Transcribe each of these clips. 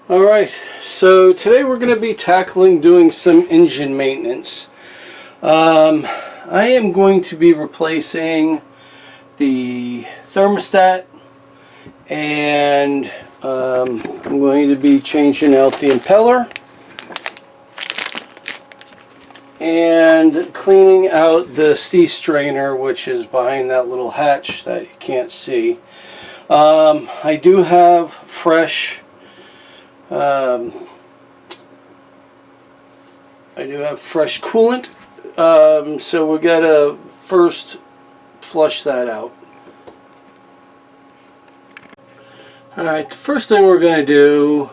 Alright, so today we're going to be doing some engine maintenance. I am going to be replacing the thermostat, and I'm going to be changing out the impeller and cleaning out the sea strainer, which is behind that little hatch that you can't see. I do have fresh coolant, so we gotta first flush that out. Alright, the first thing we're going to do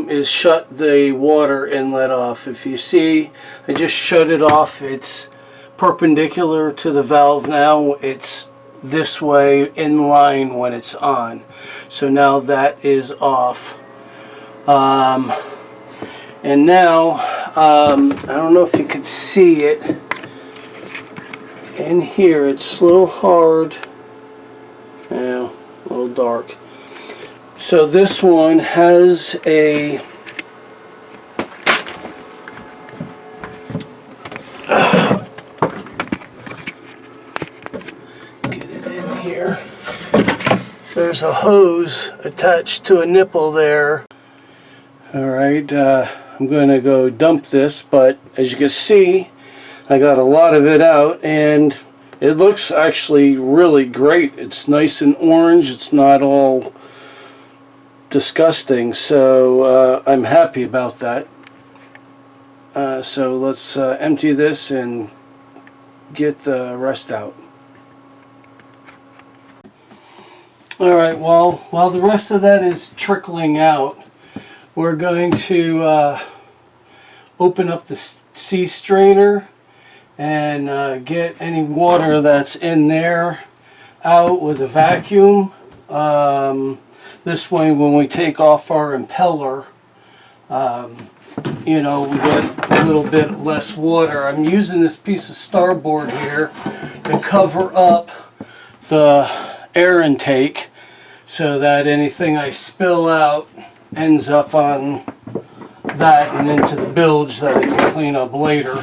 is shut the water inlet off. If you see, I just shut it off. It's perpendicular to the valve now. It's this way in line when it's on. So now that is off. And now, I don't know if you can see it in here. It's a little hard, a little dark. So this one has a get it in here. There's a hose attached to a nipple there. Alright, I'm going to go dump this, but as you can see, I got a lot of it out, and it looks actually really great. It's nice and orange. It's not all disgusting, so I'm happy about that. So let's empty this and get the rest out. Alright, well, while the rest of that is trickling out, we're going to open up the sea strainer and get any water that's in there out with a vacuum. This way, when we take off our impeller, we get a little bit less water. I'm using this piece of starboard here to cover up the air intake so that anything I spill out ends up on that and into the bilge that I can clean up later.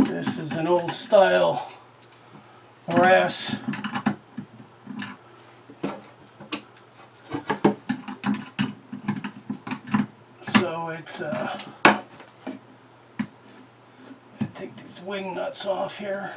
This is an old style brass. So it's I take these wing nuts off here.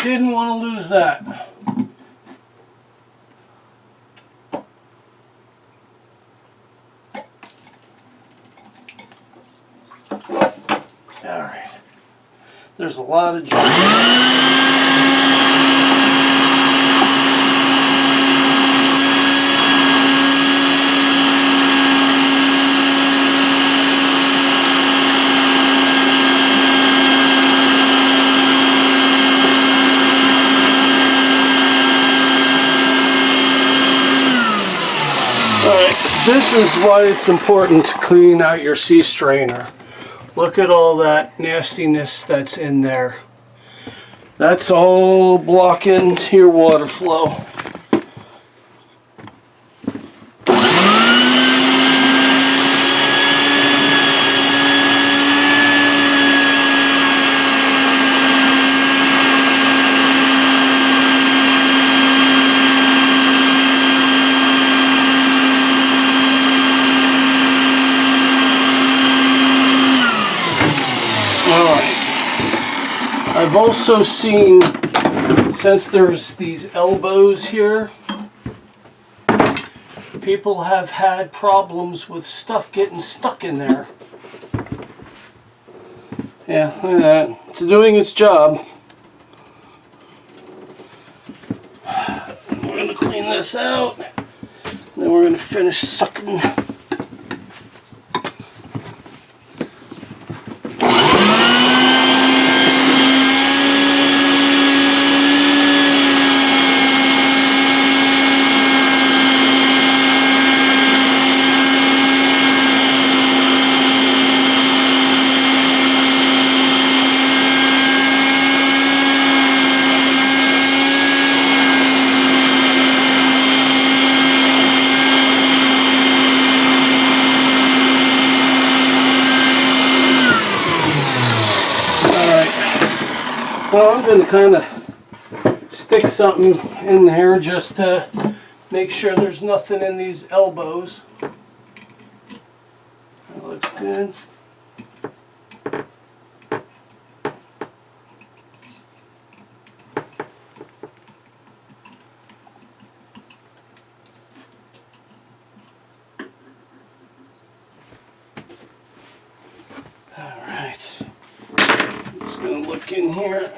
Didn't want to lose that. Alright. There's a lot of junk. This is why it's important to clean out your sea strainer. Look at all that nastiness that's in there. That's all blocking your water flow. I've also seen, since there's these elbows here, people have had problems with stuff getting stuck in there. Yeah, look at that. It's doing its job. We're going to clean this out. Then we're going to finish sucking. Well, I'm going to kind of stick something in there just to make sure there's nothing in these elbows. That looks good. All right. Just going to look in here.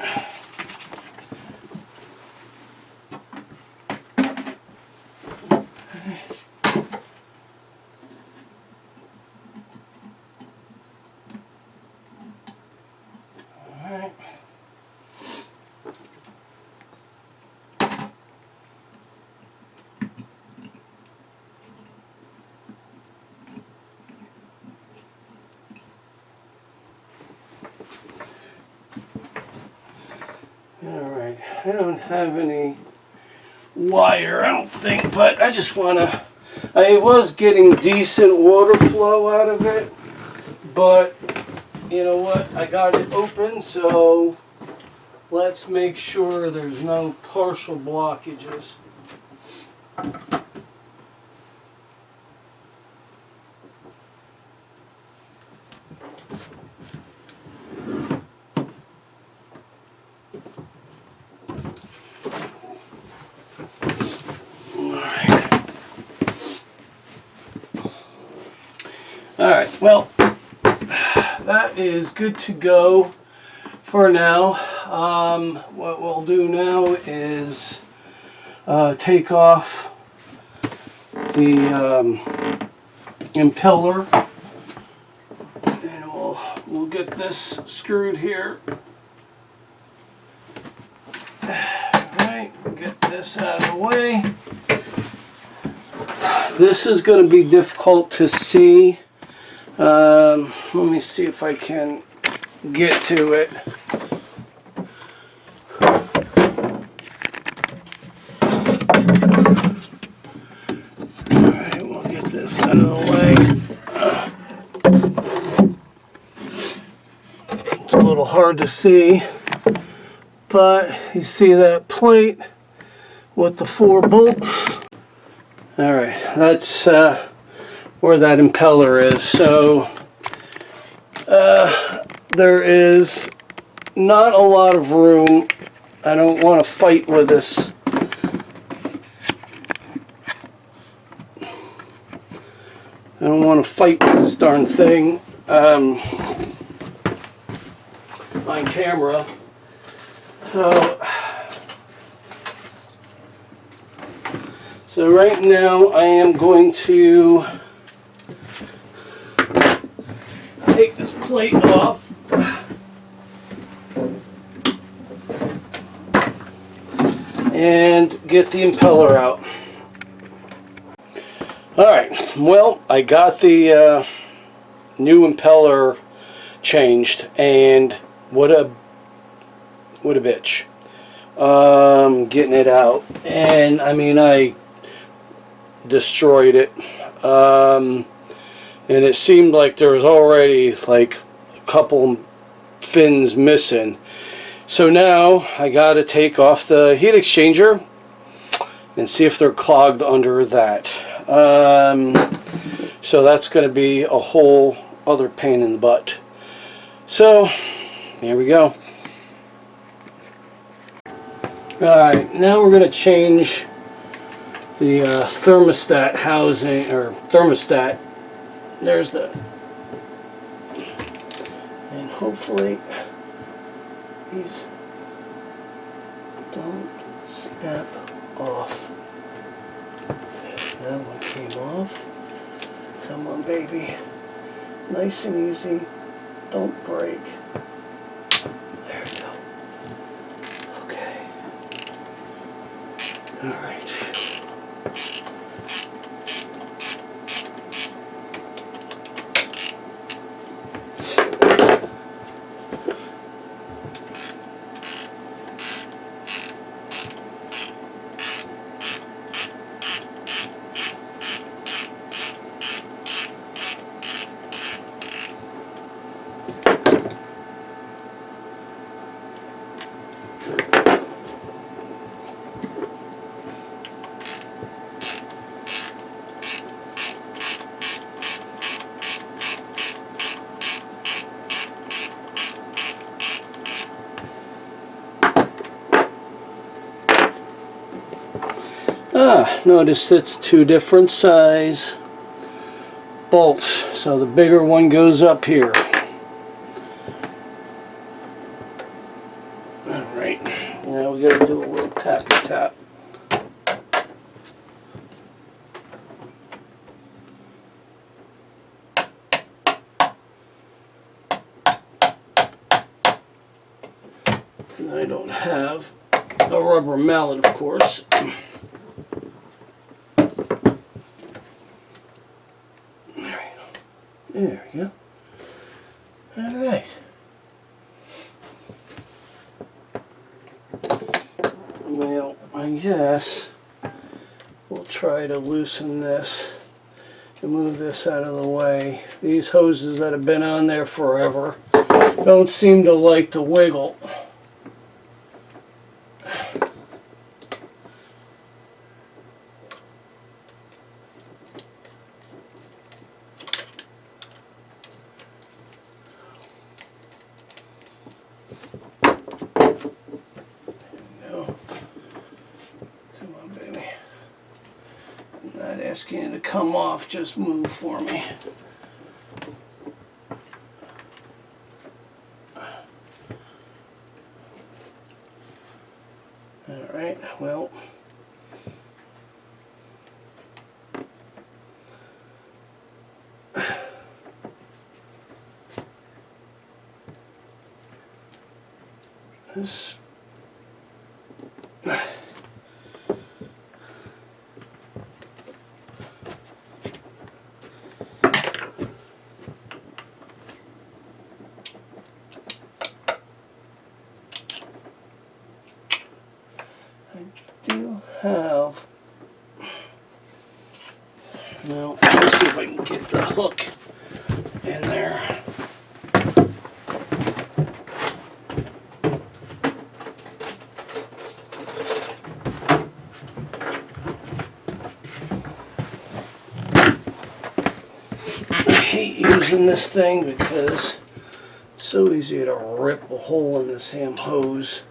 Alright, I don't have any wire, I don't think, but I just want to, I was getting decent water flow out of it, but you know what, I got it open, so let's make sure there's no partial blockages. Alright, well, that is good to go for now. What we'll do now is take off the impeller, and we'll get this screwed here. Alright, get this out of the way. This is going to be difficult to see. Let me see if I can get to it. Alright, we'll get this out of the way. It's a little hard to see, but you see that plate with the 4 bolts. Alright, that's where that impeller is. So there is not a lot of room. I don't want to fight with this. I don't want to fight with this darn thing on camera. So right now I am going to take this plate off and get the impeller out. Alright, well, I got the new impeller changed, and what a bitch. Getting it out, and I mean, I destroyed it. And it seemed like there was already like a couple fins missing. So now I got to take off the heat exchanger and see if they're clogged under that. So that's going to be a whole other pain in the butt. So here we go. Alright, now we're going to change the thermostat housing, or thermostat. There's the, and hopefully these don't snap off. That one came off. Come on, baby. Nice and easy. Don't break. There we go. Okay. All right. Notice it's two different size bolts, so the bigger one goes up here. Alright, now we gotta do a little tappy tap. And I don't have a rubber mallet, of course. There we go. Alright. Well, I guess we'll try to loosen this and move this out of the way. These hoses that have been on there forever don't seem to like to wiggle. Asking it to come off, just move for me. Alright, well, this do have, now let's see if I can get the hook in there. I hate using this thing because it's so easy to rip a hole in this damn hose.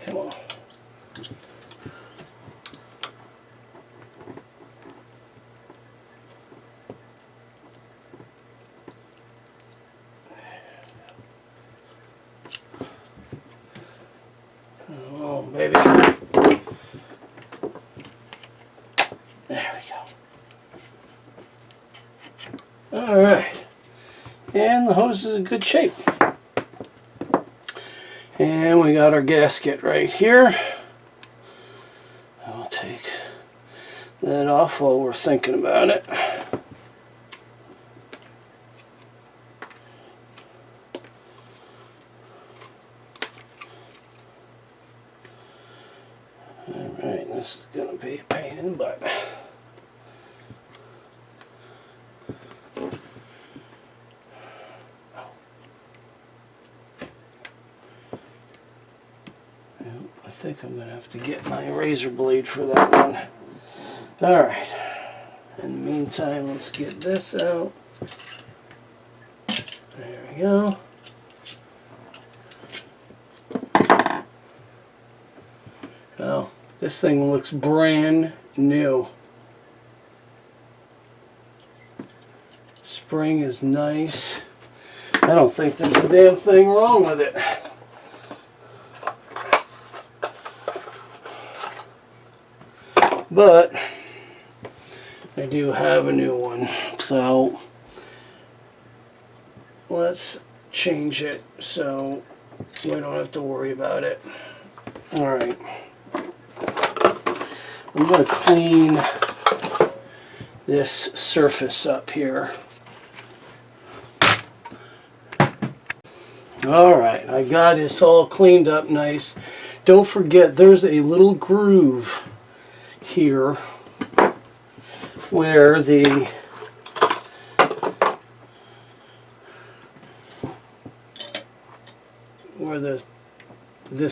Come on. Alright, and the hose is in good shape. And we got our gasket right here. I'll take that off while we're thinking about it. Alright, this is going to be a pain in the butt. I think I'm going to have to get my razor blade for that one. Alright, in the meantime, let's get this out. There we go. Oh, this thing looks brand new. Spring is nice. I don't think there's a damn thing wrong with it. But I do have a new one, so let's change it so we don't have to worry about it. Alright, I'm going to clean this surface up here. Alright, I got this all cleaned up nice. Don't forget, there's a little groove here where this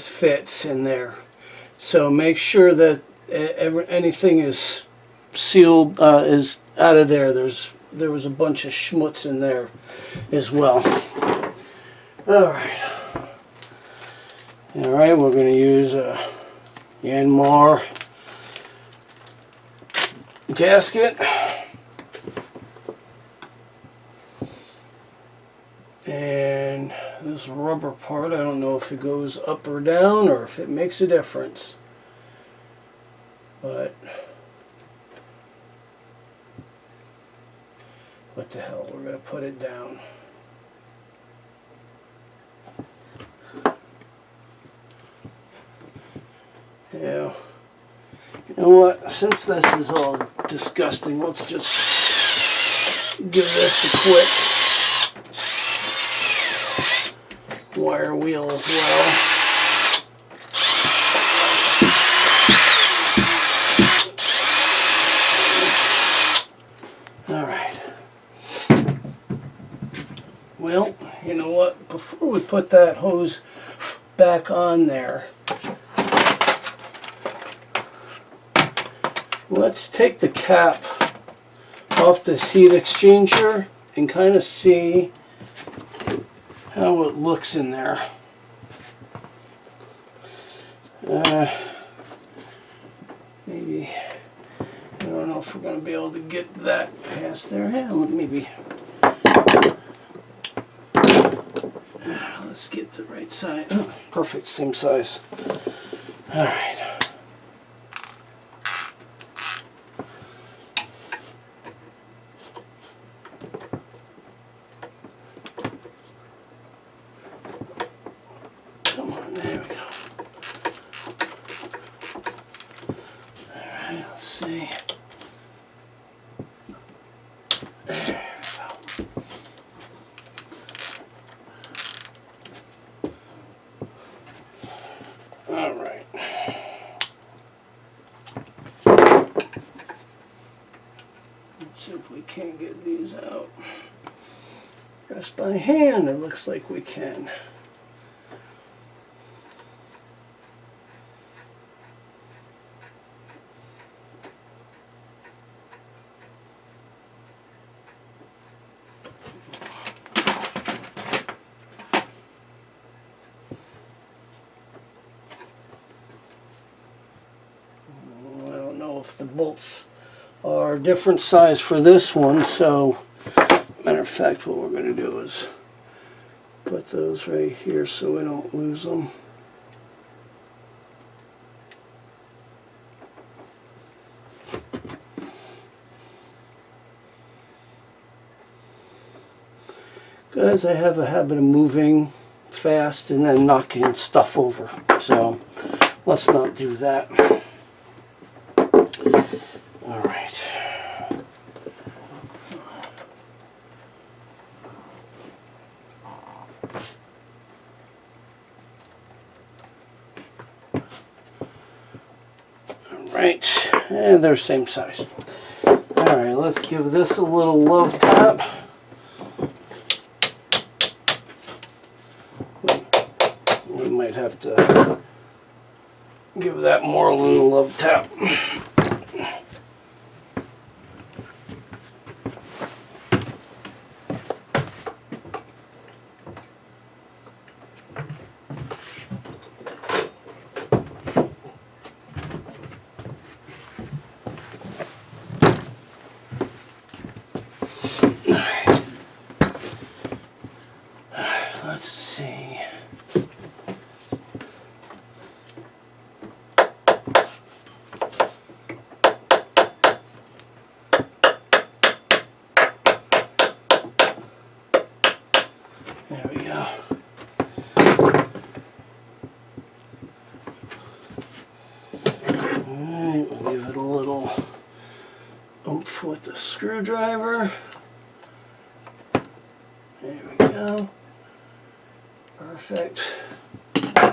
fits in there. So make sure that anything is sealed, is out of there. There was a bunch of schmutz in there as well. Alright, we're going to use a Yanmar gasket, and this rubber part, I don't know if it goes up or down or if it makes a difference, but what the hell, we're going to put it down. Yeah. You know what? Since this is all disgusting, let's just give this a quick wire wheel as well. Alright. Well, you know what? Before we put that hose back on there, let's take the cap off this heat exchanger and kind of see how it looks in there. Maybe, I don't know if we're going to be able to get that past there. Yeah, maybe. Let's get the right side. Oh, perfect, same size. Alright. Alright. Let's see if we can't get these out. Just by hand, it looks like we can. If the bolts are different size for this one, so matter of fact, what we're going to do is put those right here so we don't lose them. because I have a habit of moving fast and then knocking stuff over. So let's not do that. All right. All right, and they're same size. All right, let's give this a little love tap. We might have to give that more than a love tap. Let's see. There we go. Alright, we'll give it a little oomph with the screwdriver. There we go. Perfect. Alright.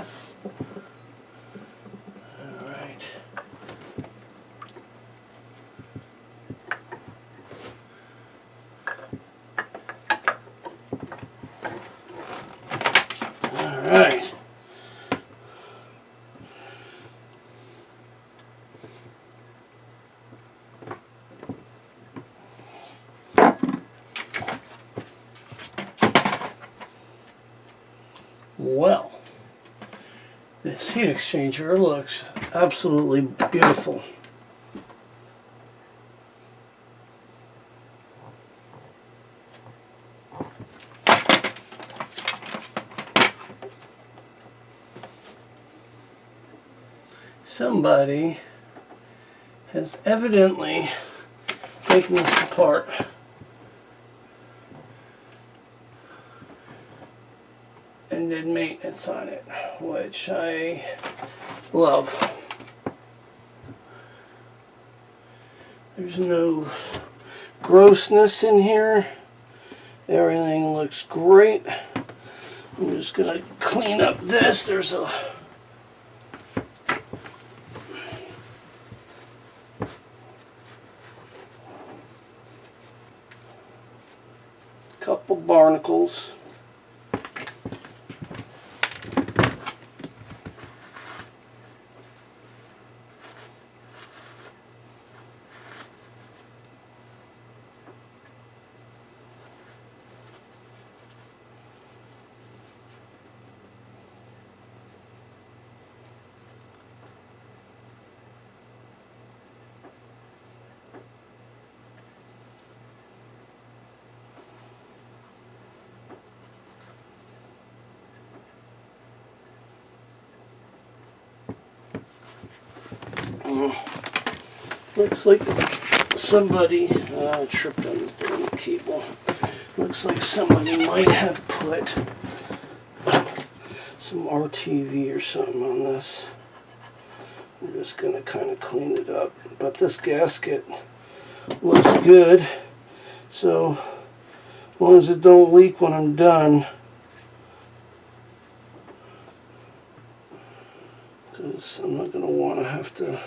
Alright. Well, this heat exchanger looks absolutely beautiful. Somebody has evidently taken this apart and did maintenance on it, which I love. There's no grossness in here. Everything looks great. I'm just gonna clean up this. There's a couple barnacles. Looks like somebody tripped on this damn cable. Looks like somebody might have put some RTV or something on this. I'm just going to kind of clean it up. But this gasket looks good. So as long as it don't leak when I'm done. Because I'm not going to want to have to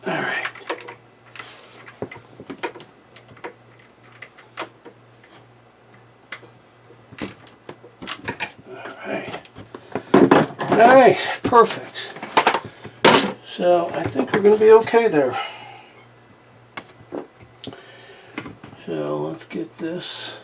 All right. All right, perfect. So I think we're going to be okay there. So let's get this.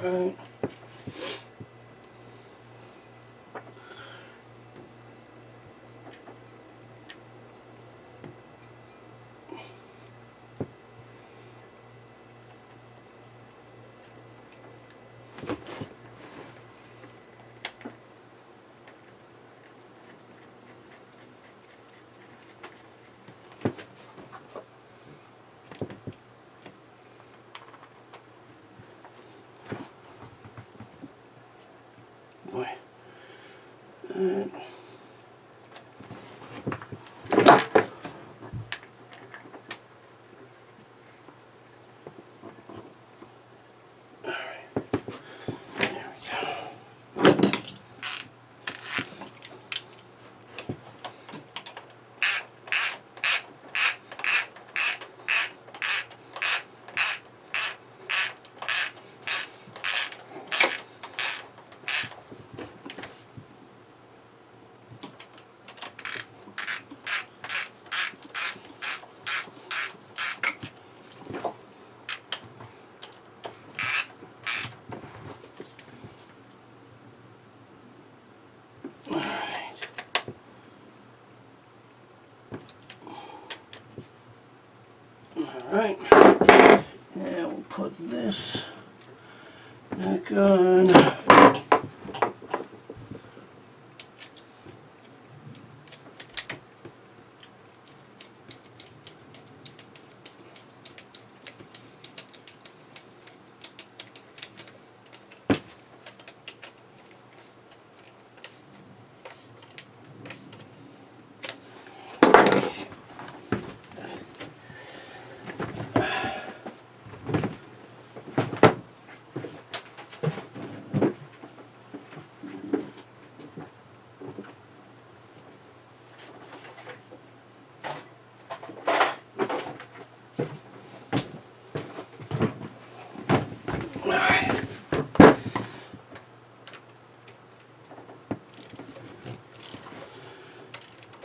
All right. Boy. Alright, now we'll put this back on.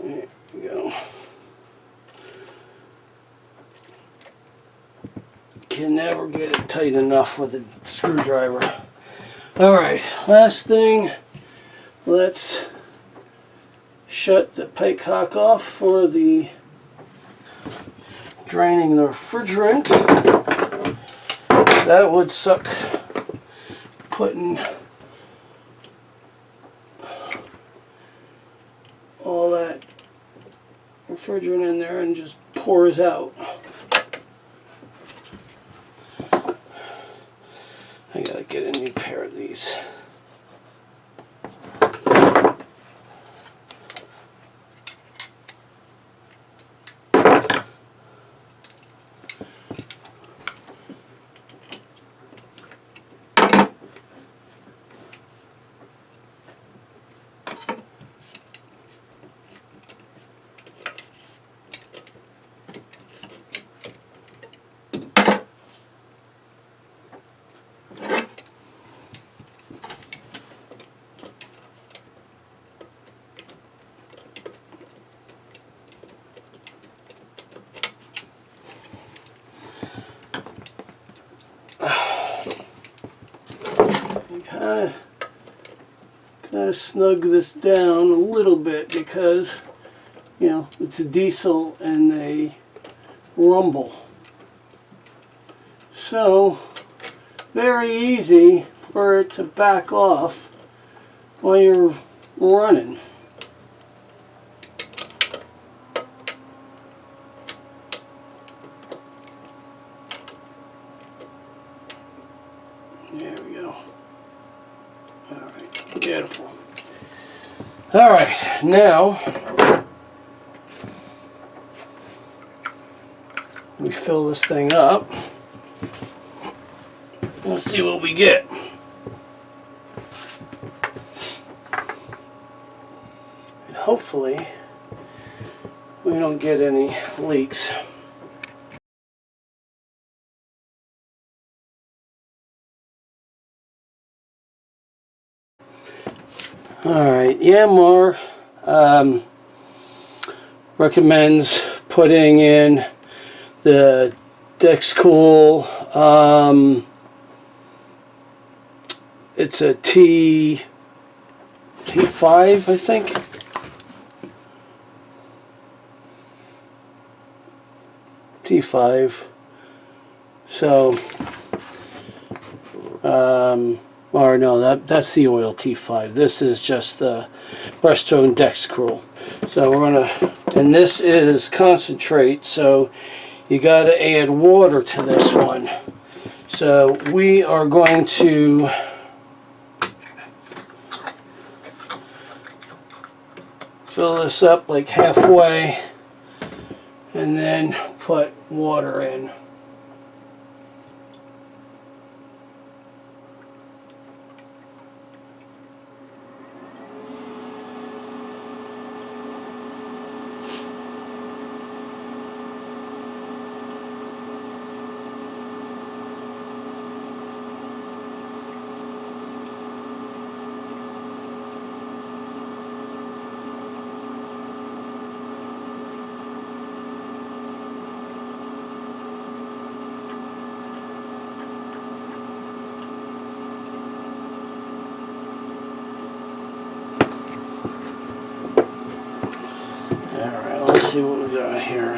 There we go. Can never get it tight enough with a screwdriver. Alright, last thing, let's shut the pike cock off for the draining the refrigerant. That would suck putting all that refrigerant in there and just pours out. I gotta get a new pair of these. Kind of snug this down a little bit because, you know, it's a diesel and they rumble. So, very easy for it to back off while you're running. There we go. Alright, beautiful. All right, now we fill this thing up. Let's see what we get. And hopefully we don't get any leaks. Alright, Yanmar recommends putting in the Dexcool, it's a T5, I think. T5. So, or no, that's the oil T5. This is just the Breasttone Dexcool. So we're gonna, and this is concentrate, so you gotta add water to this one. So we are going to fill this up like halfway and then put water in. Alright, let's see what we got here.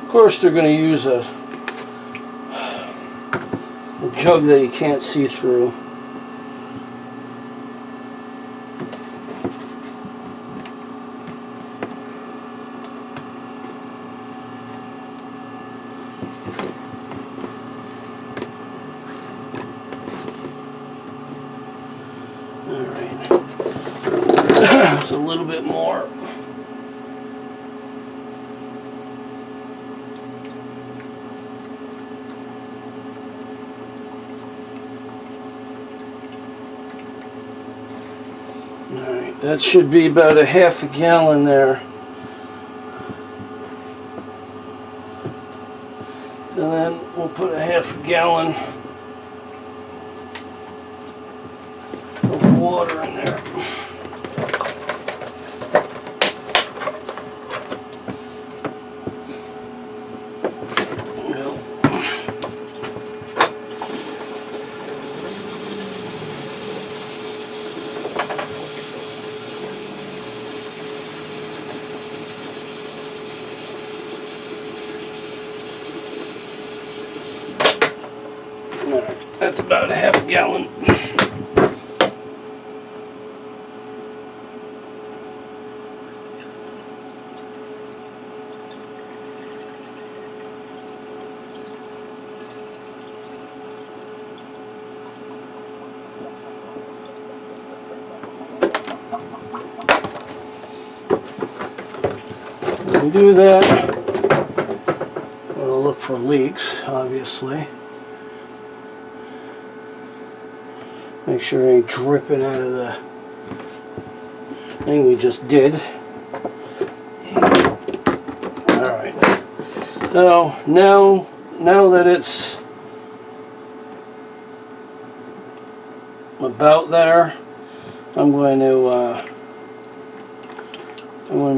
Of course they're going to use a jug that you can't see through. Alright, it's a little bit more. Alright, that should be about a half a gallon there. And then we'll put a half a gallon of water in there. That's about a half a gallon. When we do that, we'll look for leaks, obviously. Make sure it ain't dripping out of the thing we just did. Alright. So now that it's about there, I'm going to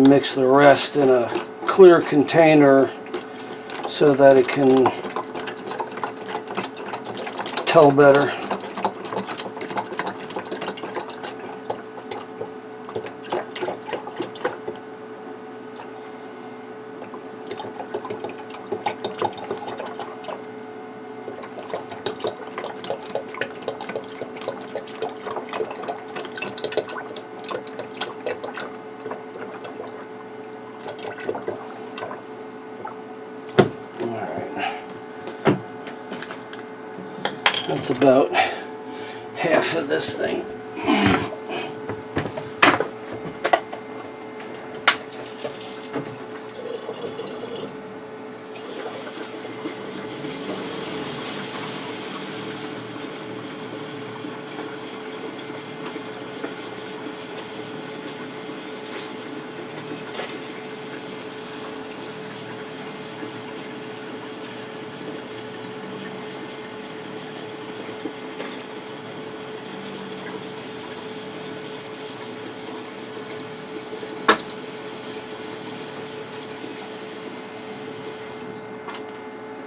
mix the rest in a clear container so that it can tell better. That's about half of this thing.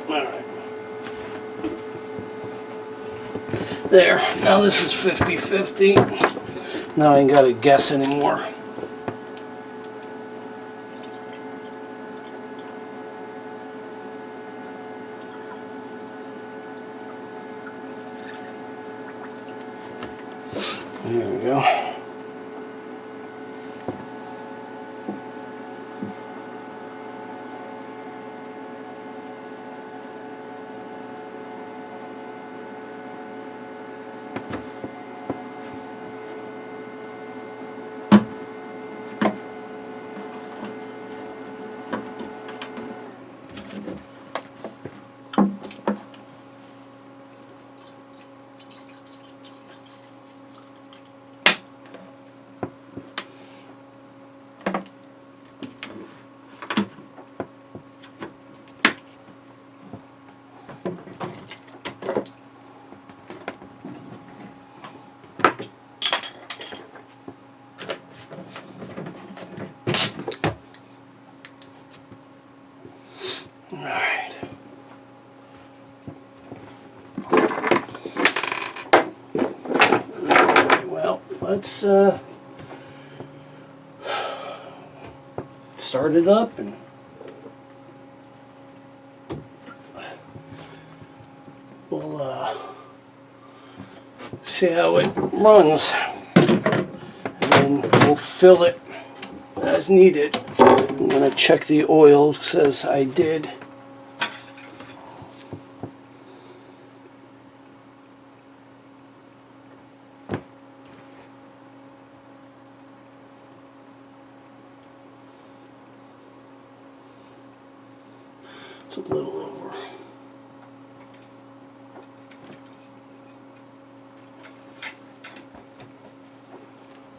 Alright. There. Now this is 50-50. Now I ain't got to guess anymore. There we go. Alright. Well, let's start it up and we'll see how it runs, and then we'll fill it as needed. I'm going to check the oil. It says I did. It's a little over.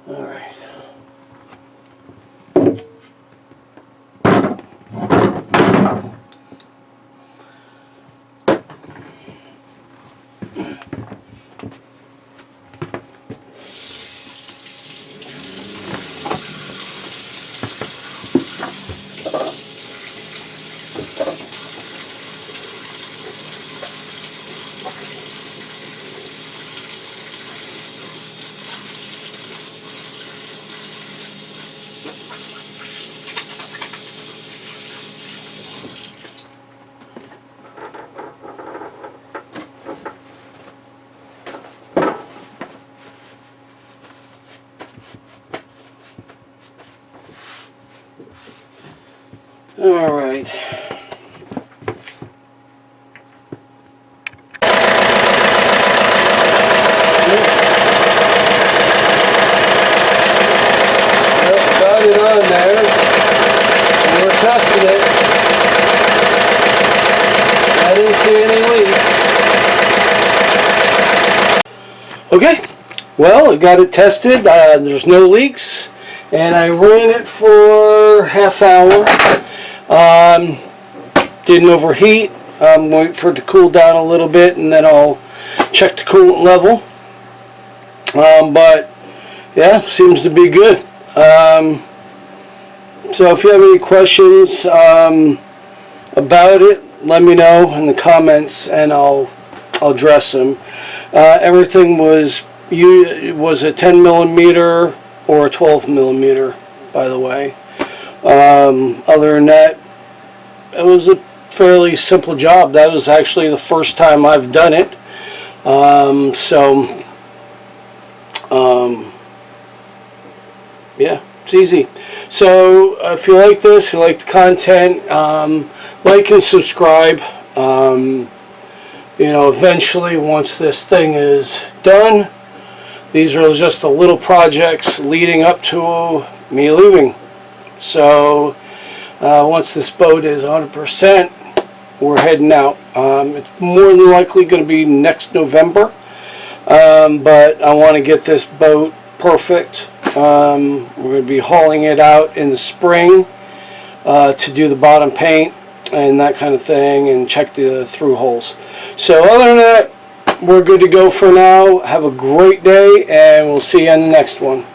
All right. All right. Got it on there, and we're testing it. I didn't see any leaks. Okay, well, I got it tested. There's no leaks, and I ran it for half hour. Didn't overheat. Wait for it to cool down a little bit, and then I'll check the coolant level. But yeah, seems to be good. So if you have any questions about it, let me know in the comments, and I'll address them. Everything was a 10 millimeter or a 12 millimeter, by the way. Other than that, it was a fairly simple job. That was actually the first time I've done it. Yeah, it's easy. So if you like this, you like the content, like and subscribe. you know, eventually once this thing is done, these are just the little projects leading up to me leaving. So once this boat is 100%, we're heading out. It's more than likely going to be next November, but I want to get this boat perfect. We're going to be hauling it out in the spring to do the bottom paint and that kind of thing, and check the through holes. So other than that, we're good to go for now. Have a great day, and we'll see you on the next one.